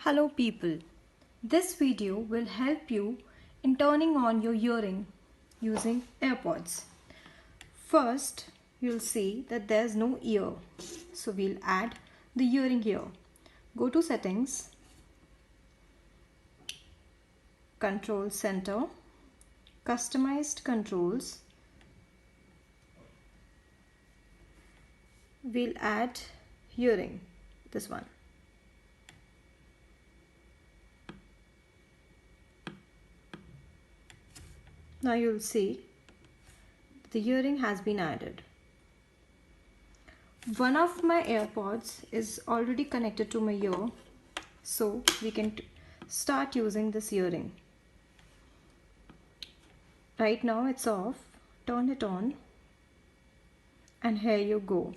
Hello people, this video will help you in turning on your hearing using AirPods. First, you'll see that there's no ear, so we'll add the hearing here. Go to settings, control center, customized controls. We'll add hearing, this one. Now you'll see the hearing has been added. One of my AirPods is already connected to my ear, so we can start using this hearing. Right now it's off. Turn it on and here you go.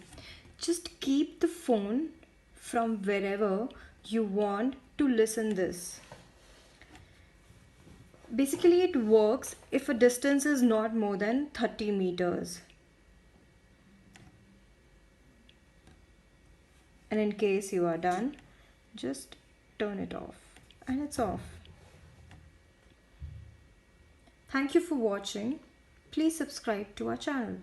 Just keep the phone from wherever you want to listen this. Basically it works if a distance is not more than 30 meters. And in case you are done, just turn it off and it's off. Thank you for watching. Please subscribe to our channel.